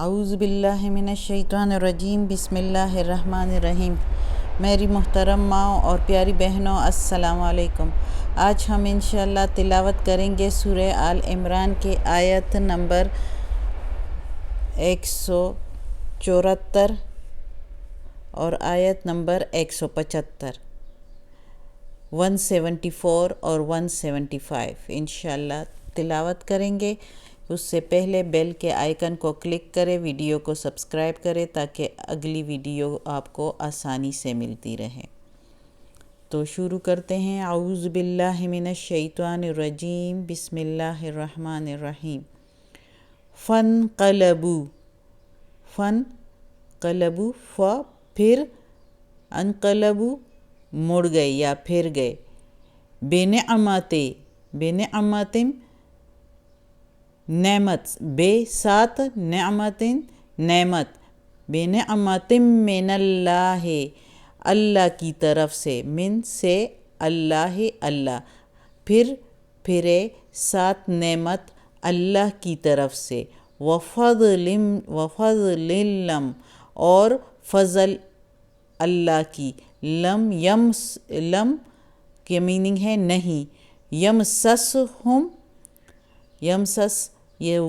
اعوذ باللہ من الشیطان الرجیم بسم اللہ الرحمن الرحیم۔ میری محترم ماؤں اور پیاری بہنوں، السلام علیکم۔ آج ہم انشاءاللہ تلاوت کریں گے سورہ آل عمران کے آیت نمبر 174 اور آیت نمبر 175، 174 اور 175 انشاءاللہ تلاوت کریں گے۔ اس سے پہلے بیل کے آئیکن کو کلک کرے، ویڈیو کو سبسکرائب کرے تاکہ اگلی ویڈیو آپ کو آسانی سے ملتی رہے۔ تو شروع کرتے ہیں۔ اعوذ باللہ من الشیطان الرجیم بسم اللہ الرحمن الرحیم۔ فَانْقَلَبُوا پھر، انقلبوا مڑ گئے یا پھر گئے، بِنِعْمَةٍ نعمت، بے ساتھ نعمت نعمت، بِنِعْمَةٍ من اللہ اللہ کی طرف سے، من سے اللہ اللہ، پھرے ساتھ نعمت اللہ کی طرف سے، وفضل اور فضل اللہ کی، لم کے میننگ ہے نہیں، یمسس یہ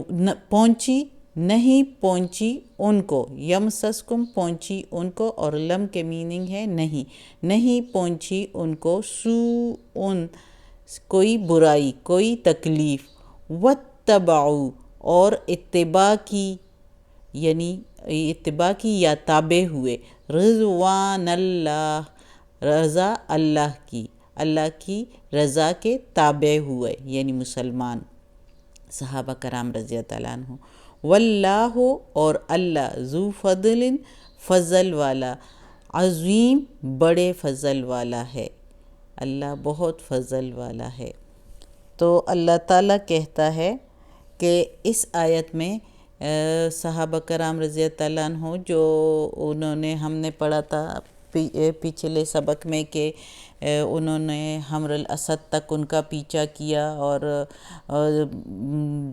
پہنچی نہیں، پہنچی ان کو، یمسسکم پہنچی ان کو، اور لم کے میننگ ہے نہیں پہنچی ان کو، سوء کوئی برائی، کوئی تکلیف، واتبعوا اور اتباع کی، یعنی اتباع کی یا تابع ہوئے، رضوان اللہ رضا اللہ کی رضا کے تابع ہوئے، یعنی مسلمان صحابہ کرام رضی اللہ عنہ۔ واللہ اور اللہ، ذو فضل فضل والا، عظیم بڑے فضل والا ہے، اللہ بہت فضل والا ہے۔ تو اللہ تعالیٰ کہتا ہے کہ اس آیت میں صحابہ کرام رضی اللہ عنہ جو انہوں نے ہم نے پڑھا تھا پچھلے سبق میں کہ انہوں نے حمر الاسد تک ان کا پیچھا کیا، اور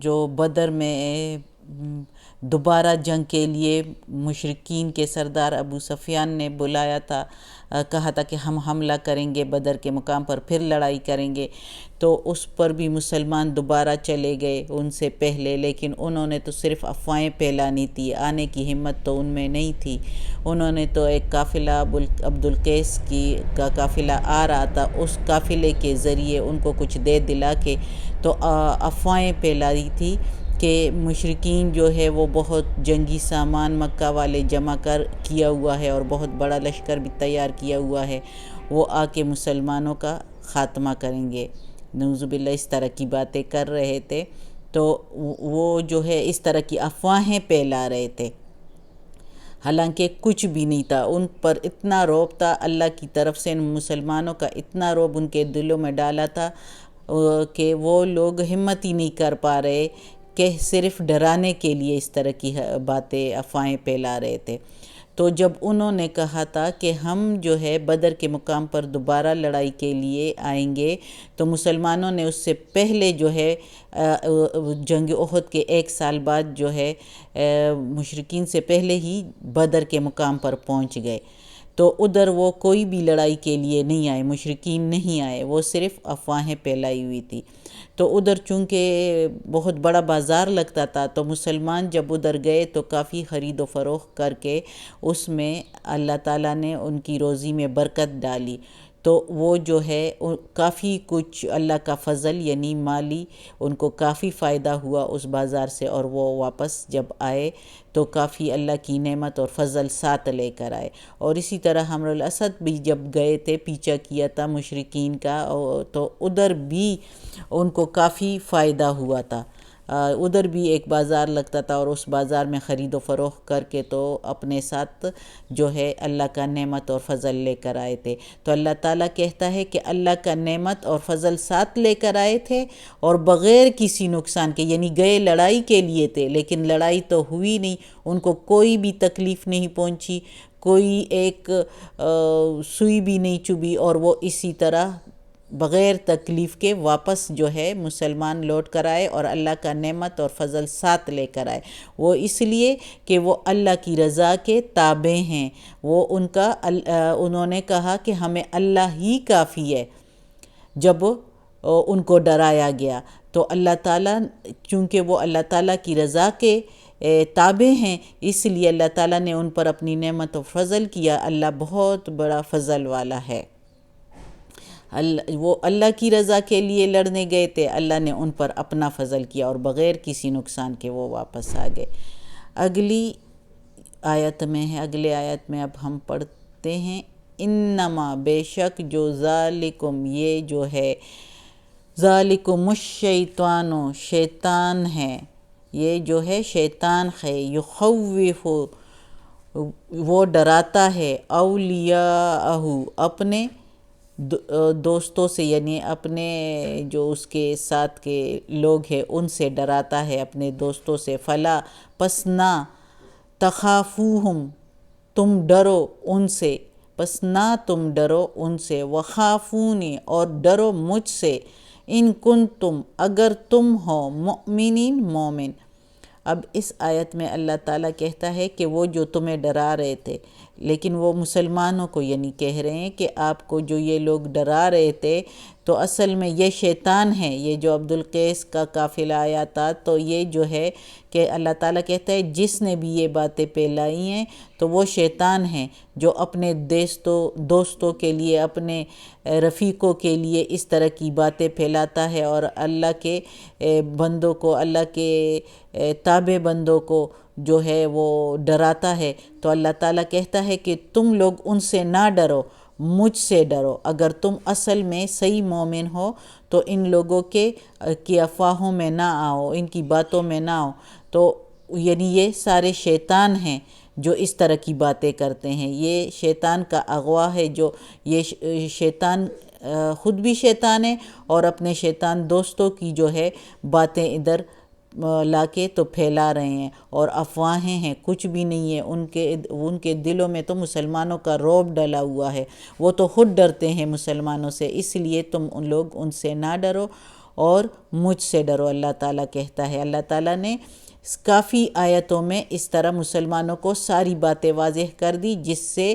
جو بدر میں دوبارہ جنگ کے لیے مشرکین کے سردار ابو سفیان نے بلایا تھا، کہا تھا کہ ہم حملہ کریں گے بدر کے مقام پر، پھر لڑائی کریں گے، تو اس پر بھی مسلمان دوبارہ چلے گئے ان سے پہلے، لیکن انہوں نے تو صرف افواہیں پھیلانی تھی، آنے کی ہمت تو ان میں نہیں تھی۔ انہوں نے تو ایک قافلہ عبدالقیس کا قافلہ آ رہا تھا، اس قافلے کے ذریعے ان کو کچھ دے دلا کے تو افواہیں پھیلائی تھی کہ مشرکین جو ہے وہ بہت جنگی سامان مکہ والے جمع کیا ہوا ہے، اور بہت بڑا لشکر بھی تیار کیا ہوا ہے، وہ آ کے مسلمانوں کا خاتمہ کریں گے، نعوذ باللہ اس طرح کی باتیں کر رہے تھے۔ تو وہ جو ہے اس طرح کی افواہیں پھیلا رہے تھے، حالانکہ کچھ بھی نہیں تھا، ان پر اتنا رعب تھا اللہ کی طرف سے، مسلمانوں کا اتنا رعب ان کے دلوں میں ڈالا تھا کہ وہ لوگ ہمت ہی نہیں کر پا رہے کہ صرف ڈرانے کے لیے اس طرح کی باتیں افواہیں پھیلا رہے تھے۔ تو جب انہوں نے کہا تھا کہ ہم جو ہے بدر کے مقام پر دوبارہ لڑائی کے لیے آئیں گے، تو مسلمانوں نے اس سے پہلے جو ہے جنگ احد کے 1 سال بعد جو ہے مشرکین سے پہلے ہی بدر کے مقام پر پہنچ گئے، تو ادھر وہ کوئی بھی لڑائی کے لیے نہیں آئے، مشرکین نہیں آئے، وہ صرف افواہیں پھیلائی ہوئی تھی۔ تو ادھر چونکہ بہت بڑا بازار لگتا تھا، تو مسلمان جب ادھر گئے تو کافی خرید و فروخت کر کے اس میں اللہ تعالیٰ نے ان کی روزی میں برکت ڈالی، تو وہ جو ہے کافی کچھ اللہ کا فضل یعنی مالی ان کو کافی فائدہ ہوا اس بازار سے، اور وہ واپس جب آئے تو کافی اللہ کی نعمت اور فضل ساتھ لے کر آئے۔ اور اسی طرح حمر الاسد بھی جب گئے تھے، پیچھا کیا تھا مشرکین کا، تو ادھر بھی ان کو کافی فائدہ ہوا تھا، ادھر بھی ایک بازار لگتا تھا، اور اس بازار میں خرید و فروخت کر کے تو اپنے ساتھ جو ہے اللہ کا نعمت اور فضل لے کر آئے تھے۔ تو اللہ تعالیٰ کہتا ہے کہ اللہ کا نعمت اور فضل ساتھ لے کر آئے تھے، اور بغیر کسی نقصان کے، یعنی گئے لڑائی کے لیے تھے لیکن لڑائی تو ہوئی نہیں، ان کو کوئی بھی تکلیف نہیں پہنچی، کوئی ایک سوئی بھی نہیں چبھی، اور وہ اسی طرح بغیر تکلیف کے واپس جو ہے مسلمان لوٹ کر آئے اور اللہ کا نعمت اور فضل ساتھ لے کر آئے۔ وہ اس لیے کہ وہ اللہ کی رضا کے تابع ہیں، وہ انہوں نے کہا کہ ہمیں اللہ ہی کافی ہے۔ جب ان کو ڈرایا گیا تو اللہ تعالیٰ، چونکہ وہ اللہ تعالیٰ کی رضا کے تابع ہیں، اس لیے اللہ تعالیٰ نے ان پر اپنی نعمت و فضل کیا۔ اللہ بہت بڑا فضل والا ہے۔ وہ اللہ کی رضا کے لیے لڑنے گئے تھے، اللہ نے ان پر اپنا فضل کیا اور بغیر کسی نقصان کے وہ واپس آ گئے۔ اگلی آیت میں ہے، اگلے آیت میں اب ہم پڑھتے ہیں، انما بے شک جو ذالکم یہ جو ہے، ذالکم الشیطان شیطان ہے، یہ جو ہے شیطان ہے، یخوف وہ ڈراتا ہے، اولیاءہ اپنے دوستوں سے، یعنی اپنے جو اس کے ساتھ کے لوگ ہیں ان سے ڈراتا ہے، اپنے دوستوں سے، فلا پس نہ تخافوہم تم ڈرو ان سے، پس نہ تم ڈرو ان سے، وخافونی اور ڈرو مجھ سے، ان کنتم اگر تم ہو مؤمنین مومن۔ اب اس آیت میں اللہ تعالیٰ کہتا ہے کہ وہ جو تمہیں ڈرا رہے تھے، لیکن وہ مسلمانوں کو یعنی کہہ رہے ہیں کہ آپ کو جو یہ لوگ ڈرا رہے تھے تو اصل میں یہ شیطان ہے۔ یہ جو عبدالقیس کا قافلہ آیا تھا تو یہ جو ہے کہ اللہ تعالیٰ کہتا ہے جس نے بھی یہ باتیں پھیلائی ہیں تو وہ شیطان ہیں، جو اپنے دوستوں کے لیے، اپنے رفیقوں کے لیے اس طرح کی باتیں پھیلاتا ہے اور اللہ کے بندوں کو، اللہ کے تابع بندوں کو جو ہے وہ ڈراتا ہے۔ تو اللہ تعالیٰ کہتا ہے کہ تم لوگ ان سے نہ ڈرو، مجھ سے ڈرو۔ اگر تم اصل میں صحیح مومن ہو تو ان لوگوں کی افواہوں میں نہ آؤ، ان کی باتوں میں نہ آؤ۔ تو یعنی یہ سارے شیطان ہیں جو اس طرح کی باتیں کرتے ہیں، یہ شیطان کا اغوا ہے، جو یہ شیطان خود بھی شیطان ہے اور اپنے شیطان دوستوں کی جو ہے باتیں ادھر لا کے تو پھیلا رہے ہیں، اور افواہیں ہیں، کچھ بھی نہیں ہے۔ ان کے دلوں میں تو مسلمانوں کا رعب ڈلا ہوا ہے، وہ تو خود ڈرتے ہیں مسلمانوں سے، اس لیے تم ان سے نہ ڈرو اور مجھ سے ڈرو، اللہ تعالیٰ کہتا ہے۔ اللہ تعالیٰ نے کافی آیتوں میں اس طرح مسلمانوں کو ساری باتیں واضح کر دی، جس سے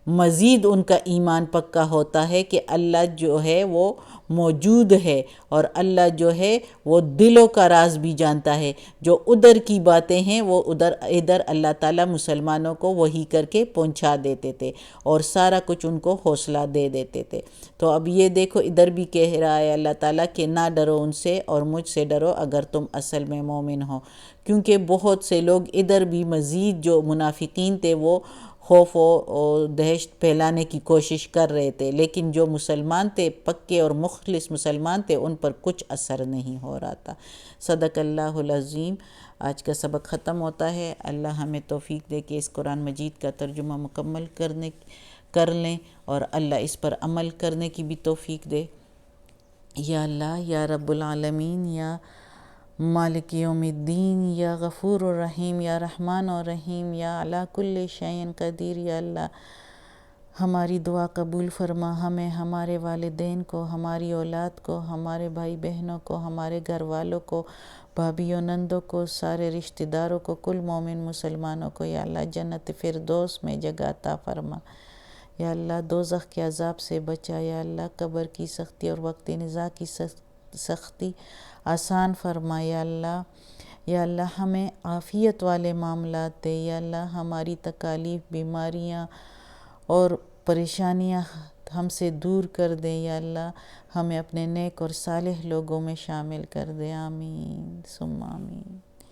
مزید ان کا ایمان پکا ہوتا ہے کہ اللہ جو ہے وہ موجود ہے، اور اللہ جو ہے وہ دلوں کا راز بھی جانتا ہے۔ جو ادھر کی باتیں ہیں وہ ادھر اللہ تعالیٰ مسلمانوں کو وحی کر کے پہنچا دیتے تھے اور سارا کچھ ان کو حوصلہ دے دیتے تھے۔ تو اب یہ دیکھو ادھر بھی کہہ رہا ہے اللہ تعالیٰ کہ نہ ڈرو ان سے اور مجھ سے ڈرو اگر تم اصل میں مومن ہو، کیونکہ بہت سے لوگ ادھر بھی مزید جو منافقین تھے وہ خوف و دہشت پھیلانے کی کوشش کر رہے تھے، لیکن جو مسلمان تھے، پکے اور مخلص مسلمان تھے، ان پر کچھ اثر نہیں ہو رہا تھا۔ صدق اللہ العظیم۔ آج کا سبق ختم ہوتا ہے۔ اللہ ہمیں توفیق دے کہ اس قرآن مجید کا ترجمہ مکمل کر لیں اور اللہ اس پر عمل کرنے کی بھی توفیق دے۔ یا اللہ، یا رب العالمین، یا مالک یوم الدین، یا غفور الرحیم، یا رحمان الرحیم، یا علی کل شیء قدیر، یا اللہ ہماری دعا قبول فرما، ہمیں، ہمارے والدین کو، ہماری اولاد کو، ہمارے بھائی بہنوں کو، ہمارے گھر والوں کو، بھابھیوں نندوں کو، سارے رشتہ داروں کو، کل مومن مسلمانوں کو یا اللہ جنت فردوس میں جگہ عطا فرما۔ یا اللہ دوزخ کے عذاب سے بچا، یا اللہ قبر کی سختی اور وقت نزاع کی سختی آسان فرما، یا اللہ، یا اللہ ہمیں عافیت والے معاملات دے، یا اللہ ہماری تکالیف، بیماریاں اور پریشانیاں ہم سے دور کر دیں، یا اللہ ہمیں اپنے نیک اور صالح لوگوں میں شامل کر دے، آمین ثم آمین۔